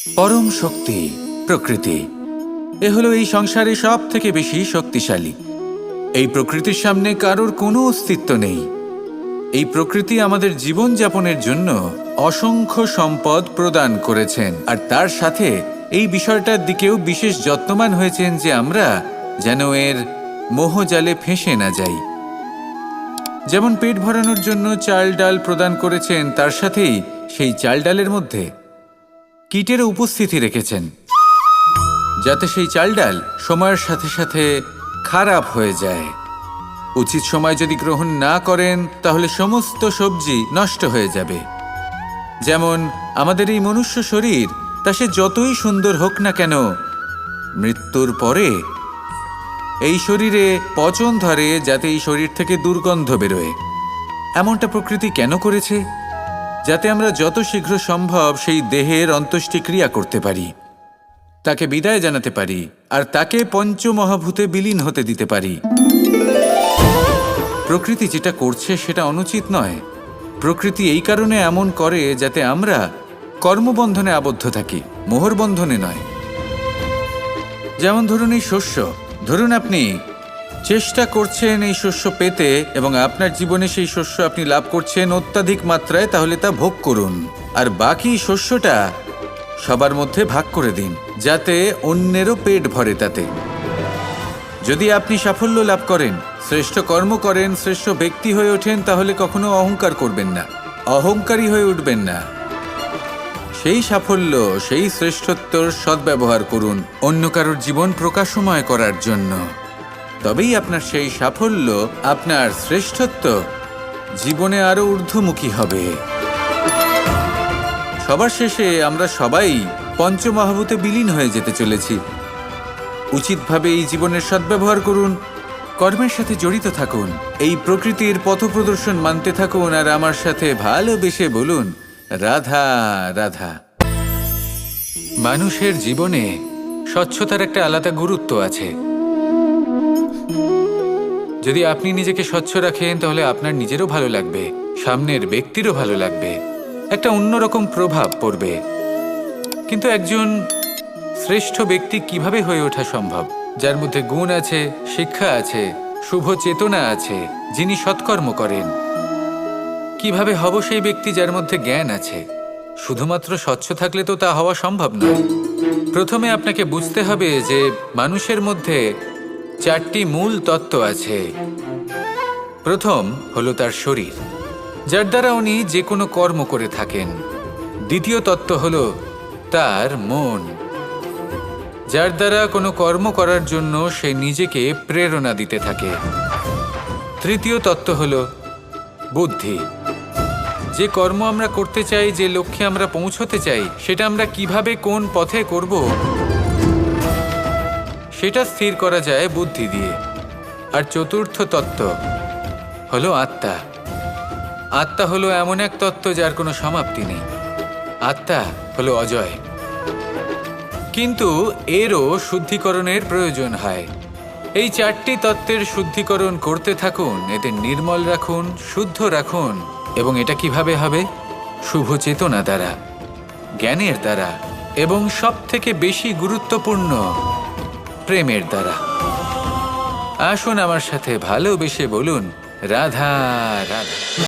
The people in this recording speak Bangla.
পরম শক্তি প্রকৃতি এ হলো এই সংসারে সব থেকে বেশি শক্তিশালী। এই প্রকৃতির সামনে কারোর কোনো অস্তিত্ব নেই। এই প্রকৃতি আমাদের জীবন যাপনের জন্য অসংখ্য সম্পদ প্রদান করেছেন, আর তার সাথে এই বিষয়টার দিকেও বিশেষ যত্নবান হয়েছেন যে আমরা যেন এর মোহজালে ফেঁসে না যাই। যেমন পেট ভরানোর জন্য চাল ডাল প্রদান করেছেন, তার সাথেই সেই চাল ডালের মধ্যে কীটের উপস্থিতি রেখেছেন, যাতে সেই চাল ডাল সময়ের সাথে সাথে খারাপ হয়ে যায়। উচিত সময় যদি গ্রহণ না করেন তাহলে সমস্ত সবজি নষ্ট হয়ে যাবে। যেমন আমাদের এই মনুষ্য শরীর, তা সে যতই সুন্দর হোক না কেন, মৃত্যুর পরে এই শরীরে পচন ধরে, যাতে এই শরীর থেকে দুর্গন্ধ বেরোয়। এমনটা প্রকৃতি কেন করেছে? যাতে আমরা যত শীঘ্র সম্ভব সেই দেহের অন্ত্যেষ্টিক্রিয়া করতে পারি, তাকে বিদায় জানাতে পারি, আর তাকে পঞ্চমহাভূতে বিলীন হতে দিতে পারি। প্রকৃতি যেটা করছে সেটা অনুচিত নয়। প্রকৃতি এই কারণে এমন করে যাতে আমরা কর্মবন্ধনে আবদ্ধ থাকি, মোহর বন্ধনে নয়। যেমন ধরুন এই শস্য, ধরুন আপনি চেষ্টা করছেন এই শস্য পেতে এবং আপনার জীবনে সেই শস্য আপনি লাভ করছেন অত্যাধিক মাত্রায়, তাহলে তা ভোগ করুন আর বাকি শস্যটা সবার মধ্যে ভাগ করে দিন, যাতে অন্যেরও পেট ভরে তাতে। যদি আপনি সাফল্য লাভ করেন, শ্রেষ্ঠ কর্ম করেন, শ্রেষ্ঠ ব্যক্তি হয়ে ওঠেন, তাহলে কখনো অহংকার করবেন না, অহংকারী হয়ে উঠবেন না। সেই সাফল্য, সেই শ্রেষ্ঠত্বর সদ্ব্যবহার করুন অন্য কারোর জীবন প্রকাশময় করার জন্য। তবেই আপনার সেই সাফল্য, আপনার শ্রেষ্ঠত্ব জীবনে আরো ঊর্ধ্বমুখী হবে। সবার শেষে আমরা সবাই পঞ্চমহাভূতে বিলীন হয়ে যেতে চলেছি। উচিতভাবে এই জীবনের সদ্ব্যবহার করুন, কর্মের সাথে জড়িত থাকুন, এই প্রকৃতির পথপ্রদর্শন মানতে থাকুন, আর আমার সাথে ভালোবেসে বলুন রাধা রাধা। মানুষের জীবনে স্বচ্ছতার একটা আলাদা গুরুত্ব আছে। যদি আপনি নিজেকে স্বচ্ছ রাখেন তাহলে আপনার নিজেরও ভালো লাগবে, সামনের ব্যক্তিরও ভালো লাগবে, একটা অন্যরকম প্রভাব পড়বে। কিন্তু একজন শ্রেষ্ঠ ব্যক্তি কিভাবে হয়ে ওঠা সম্ভব? যার মধ্যে গুণ আছে, শিক্ষা আছে, শুভ চেতনা আছে, যিনি সৎকর্ম করেন। কিভাবে হব সেই ব্যক্তি যার মধ্যে জ্ঞান আছে? শুধুমাত্র স্বচ্ছ থাকলে তো তা হওয়া সম্ভব নয়। প্রথমে আপনাকে বুঝতে হবে যে মানুষের মধ্যে চারটি মূল তত্ত্ব আছে। প্রথম হলো তার শরীর, যার দ্বারা উনি যে কোনো কর্ম করে থাকেন। দ্বিতীয় তত্ত্ব হলো তার মন, যার দ্বারা কোনো কর্ম করার জন্য সে নিজেকে প্রেরণা দিতে থাকে। তৃতীয় তত্ত্ব হলো বুদ্ধি, যে কর্ম আমরা করতে চাই, যে লক্ষ্যে আমরা পৌঁছতে চাই, সেটা আমরা কিভাবে কোন পথে করব সেটা স্থির করা যায় বুদ্ধি দিয়ে। আর চতুর্থ তত্ত্ব হলো আত্মা। আত্মা হলো এমন এক তত্ত্ব যার কোনো সমাপ্তি নেই। আত্মা হলো অজয়। কিন্তু এরও শুদ্ধিকরণের প্রয়োজন হয়। এই চারটি তত্ত্বের শুদ্ধিকরণ করতে থাকুন, এতে নির্মল রাখুন, শুদ্ধ রাখুন। এবং এটা কিভাবে হবে? শুভ চেতনা দ্বারা, জ্ঞানের দ্বারা, এবং সব থেকে বেশি গুরুত্বপূর্ণ প্রেমের দ্বারা। আসুন আমার সাথে ভালোবেসে বলুন রাধা রাধা।